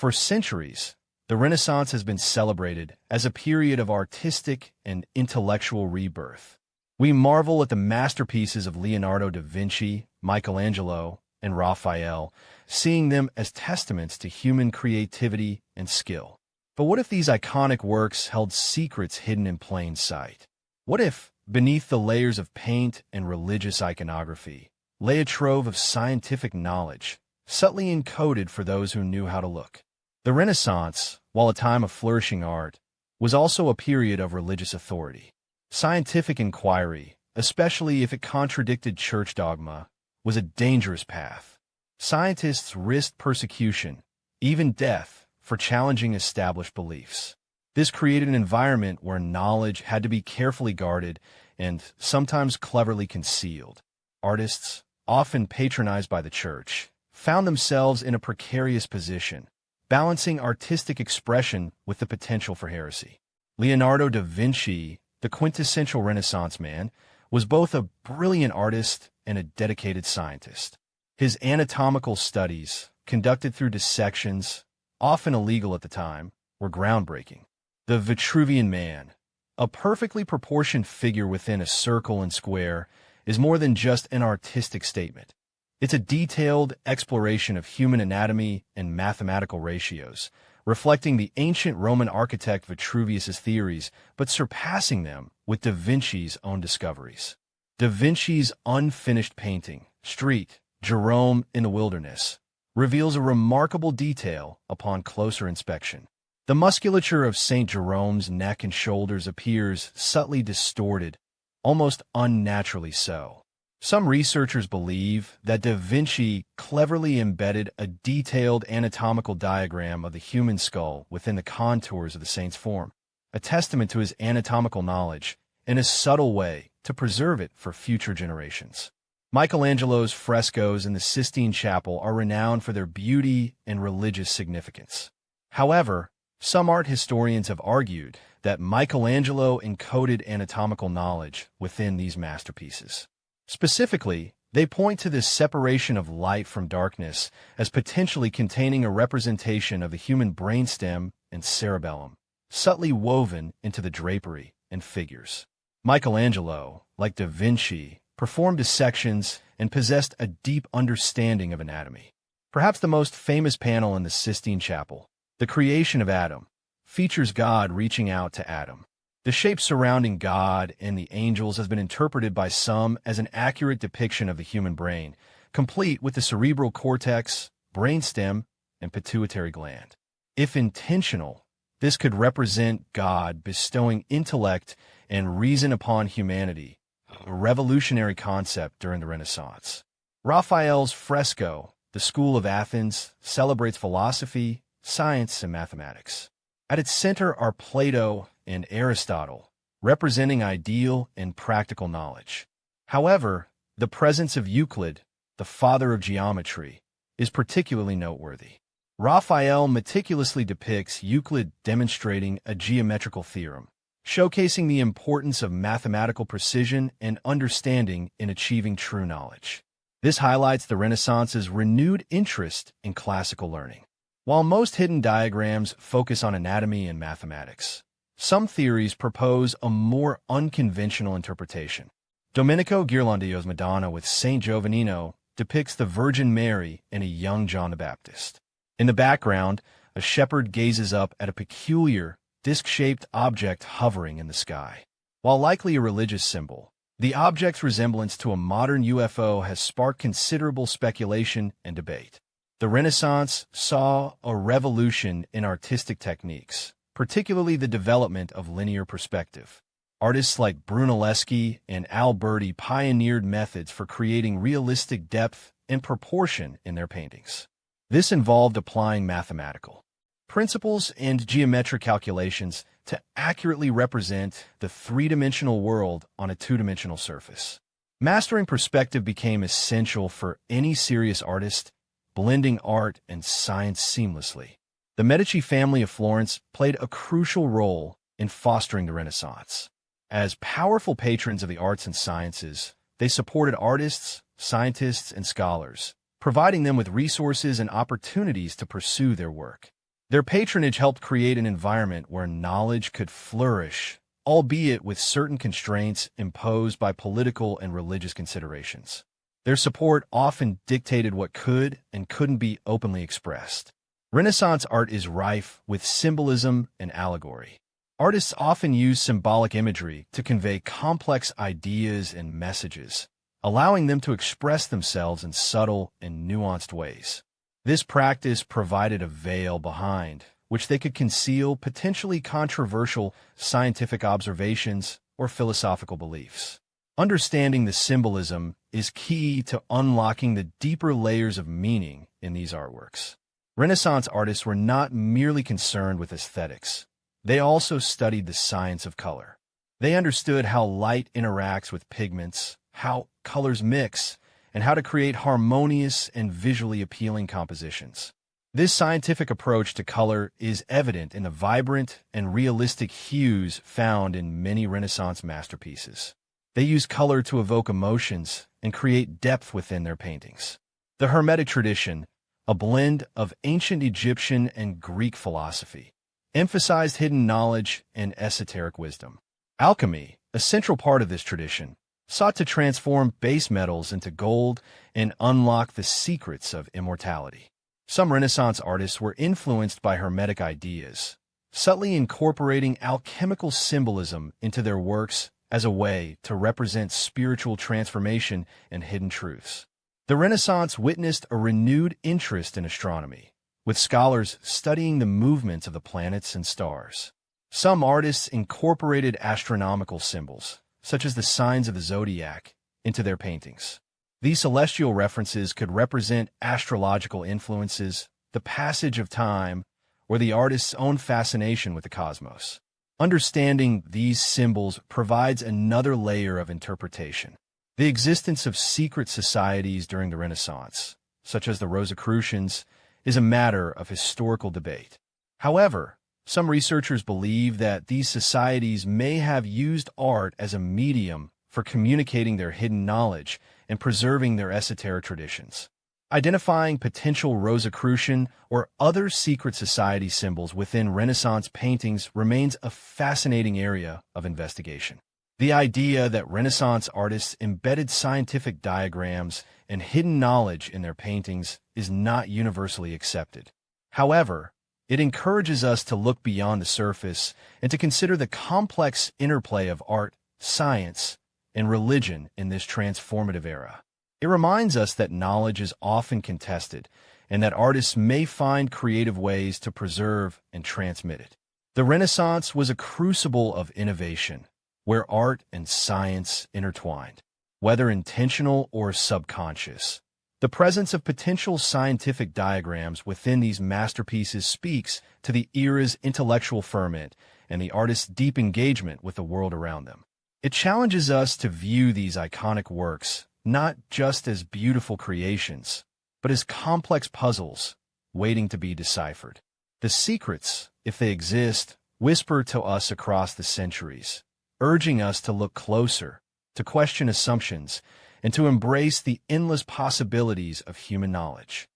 For centuries, the Renaissance has been celebrated as a period of artistic and intellectual rebirth. We marvel at the masterpieces of Leonardo da Vinci, Michelangelo, and Raphael, seeing them as testaments to human creativity and skill. But what if these iconic works held secrets hidden in plain sight? What if, beneath the layers of paint and religious iconography, lay a trove of scientific knowledge, subtly encoded for those who knew how to look? The Renaissance, while a time of flourishing art, was also a period of religious authority. Scientific inquiry, especially if it contradicted church dogma, was a dangerous path. Scientists risked persecution, even death, for challenging established beliefs. This created an environment where knowledge had to be carefully guarded and sometimes cleverly concealed. Artists, often patronized by the church, found themselves in a precarious position, balancing artistic expression with the potential for heresy. Leonardo da Vinci, the quintessential Renaissance man, was both a brilliant artist and a dedicated scientist. His anatomical studies, conducted through dissections, often illegal at the time, were groundbreaking. The Vitruvian Man, a perfectly proportioned figure within a circle and square, is more than just an artistic statement. It's a detailed exploration of human anatomy and mathematical ratios, reflecting the ancient Roman architect Vitruvius's theories, but surpassing them with da Vinci's own discoveries. Da Vinci's unfinished painting, Street, Jerome in the Wilderness, reveals a remarkable detail upon closer inspection. The musculature of St. Jerome's neck and shoulders appears subtly distorted, almost unnaturally so. Some researchers believe that da Vinci cleverly embedded a detailed anatomical diagram of the human skull within the contours of the saint's form, a testament to his anatomical knowledge, in a subtle way to preserve it for future generations. Michelangelo's frescoes in the Sistine Chapel are renowned for their beauty and religious significance. However, some art historians have argued that Michelangelo encoded anatomical knowledge within these masterpieces. Specifically, they point to this separation of light from darkness as potentially containing a representation of the human brainstem and cerebellum, subtly woven into the drapery and figures. Michelangelo, like da Vinci, performed dissections and possessed a deep understanding of anatomy. Perhaps the most famous panel in the Sistine Chapel, The Creation of Adam, features God reaching out to Adam. The shape surrounding God and the angels has been interpreted by some as an accurate depiction of the human brain, complete with the cerebral cortex, brainstem, and pituitary gland. If intentional, this could represent God bestowing intellect and reason upon humanity, a revolutionary concept during the Renaissance. Raphael's fresco, The School of Athens, celebrates philosophy, science, and mathematics. At its center are Plato and Aristotle, representing ideal and practical knowledge. However, the presence of Euclid, the father of geometry, is particularly noteworthy. Raphael meticulously depicts Euclid demonstrating a geometrical theorem, showcasing the importance of mathematical precision and understanding in achieving true knowledge. This highlights the Renaissance's renewed interest in classical learning. While most hidden diagrams focus on anatomy and mathematics, some theories propose a more unconventional interpretation. Domenico Ghirlandaio's Madonna with Saint Giovannino depicts the Virgin Mary and a young John the Baptist. In the background, a shepherd gazes up at a peculiar, disc-shaped object hovering in the sky. While likely a religious symbol, the object's resemblance to a modern UFO has sparked considerable speculation and debate. The Renaissance saw a revolution in artistic techniques, particularly the development of linear perspective. Artists like Brunelleschi and Alberti pioneered methods for creating realistic depth and proportion in their paintings. This involved applying mathematical principles and geometric calculations to accurately represent the three-dimensional world on a two-dimensional surface. Mastering perspective became essential for any serious artist, blending art and science seamlessly. The Medici family of Florence played a crucial role in fostering the Renaissance. As powerful patrons of the arts and sciences, they supported artists, scientists, and scholars, providing them with resources and opportunities to pursue their work. Their patronage helped create an environment where knowledge could flourish, albeit with certain constraints imposed by political and religious considerations. Their support often dictated what could and couldn't be openly expressed. Renaissance art is rife with symbolism and allegory. Artists often use symbolic imagery to convey complex ideas and messages, allowing them to express themselves in subtle and nuanced ways. This practice provided a veil behind which they could conceal potentially controversial scientific observations or philosophical beliefs. Understanding the symbolism is key to unlocking the deeper layers of meaning in these artworks. Renaissance artists were not merely concerned with aesthetics. They also studied the science of color. They understood how light interacts with pigments, how colors mix, and how to create harmonious and visually appealing compositions. This scientific approach to color is evident in the vibrant and realistic hues found in many Renaissance masterpieces. They use color to evoke emotions and create depth within their paintings. The Hermetic tradition, a blend of ancient Egyptian and Greek philosophy, emphasized hidden knowledge and esoteric wisdom. Alchemy, a central part of this tradition, sought to transform base metals into gold and unlock the secrets of immortality. Some Renaissance artists were influenced by Hermetic ideas, subtly incorporating alchemical symbolism into their works as a way to represent spiritual transformation and hidden truths. The Renaissance witnessed a renewed interest in astronomy, with scholars studying the movements of the planets and stars. Some artists incorporated astronomical symbols, such as the signs of the zodiac, into their paintings. These celestial references could represent astrological influences, the passage of time, or the artist's own fascination with the cosmos. Understanding these symbols provides another layer of interpretation. The existence of secret societies during the Renaissance, such as the Rosicrucians, is a matter of historical debate. However, some researchers believe that these societies may have used art as a medium for communicating their hidden knowledge and preserving their esoteric traditions. Identifying potential Rosicrucian or other secret society symbols within Renaissance paintings remains a fascinating area of investigation. The idea that Renaissance artists embedded scientific diagrams and hidden knowledge in their paintings is not universally accepted. However, it encourages us to look beyond the surface and to consider the complex interplay of art, science, and religion in this transformative era. It reminds us that knowledge is often contested and that artists may find creative ways to preserve and transmit it. The Renaissance was a crucible of innovation, where art and science intertwined, whether intentional or subconscious. The presence of potential scientific diagrams within these masterpieces speaks to the era's intellectual ferment and the artist's deep engagement with the world around them. It challenges us to view these iconic works not just as beautiful creations, but as complex puzzles waiting to be deciphered. The secrets, if they exist, whisper to us across the centuries, urging us to look closer, to question assumptions, and to embrace the endless possibilities of human knowledge.